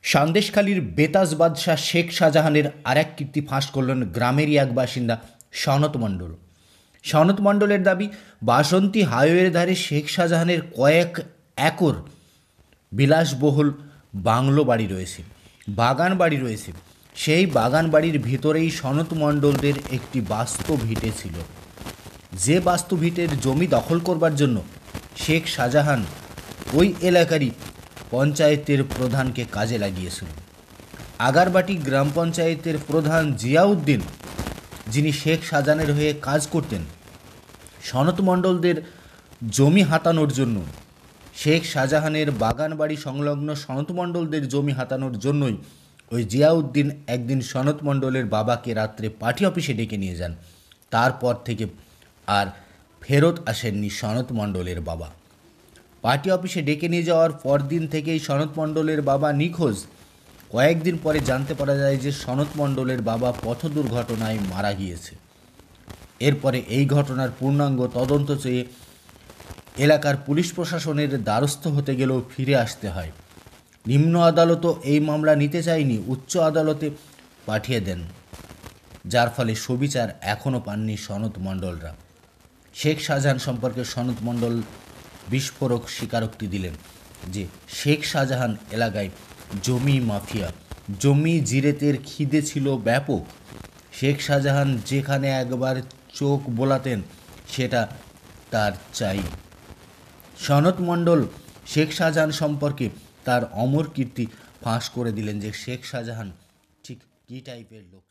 সন্দেশখালীর বেতাজ বাদশাহ শেখ শাহজাহানের আর এক কীর্তি ফাঁস করলেন গ্রামেরই এক বাসিন্দা সনত মণ্ডল। সনত মণ্ডলের দাবি, বাসন্তী হাইওয়ের ধারে শেখ শাহজাহানের কয়েক একর বিলাসবহুল বাংলো বাড়ি রয়েছে, বাগান বাড়ি রয়েছে। সেই বাগান বাড়ির ভিতরেই সনত মণ্ডলদের একটি বাস্তু ভিটে ছিল। যে বাস্তু ভিটের জমি দখল করবার জন্য শেখ শাহজাহান ওই এলাকারই পঞ্চায়েতের প্রধানকে কাজে লাগিয়েছিল। আগারবাটি গ্রাম পঞ্চায়েতের প্রধান জিয়াউদ্দিন, যিনি শেখ শাহজাহানের হয়ে কাজ করতেন, সনত মণ্ডলদের জমি হাতানোর জন্য, শেখ শাহজাহানের বাগান বাড়ি সংলগ্ন সনত মণ্ডলদের জমি হাতানোর জন্যই ওই জিয়াউদ্দিন একদিন সনত মণ্ডলের বাবাকে রাত্রে পার্টি অফিসে ডেকে নিয়ে যান। তারপর থেকে আর ফেরত আসেননি সনত মণ্ডলের বাবা। পার্টি অফিসে ডেকে নিয়ে যাওয়ার পরদিন থেকেই সনত মণ্ডলের বাবা নিখোঁজ। কয়েকদিন পরে জানতে পারা যায় যে সনত মণ্ডলের বাবা পথ দুর্ঘটনায় মারা গিয়েছে। এরপরে এই ঘটনার পূর্ণাঙ্গ তদন্ত চেয়ে এলাকার পুলিশ প্রশাসনের দ্বারস্থ হতে গেলেও ফিরে আসতে হয়। নিম্ন আদালতও এই মামলা নিতে চায়নি, উচ্চ আদালতে পাঠিয়ে দেন, যার ফলে সুবিচার এখনও পাননি সনত মণ্ডলরা। শেখ শাহজাহান সম্পর্কে সনত মণ্ডল বিস্ফোরক স্বীকারোক্তি দিলেন যে শেখ শাহজাহান এলাকায় জমি মাফিয়া, জমি জিরেতের খিদে ছিল ব্যাপক। শেখ শাহজাহান যেখানে একবার চোখ বোলাতেন সেটা তার চাই। সনত মণ্ডল শেখ শাহজাহান সম্পর্কে তার অমর কীর্তি ফাঁস করে দিলেন যে শেখ শাহজাহান ঠিক কী টাইপের লোক।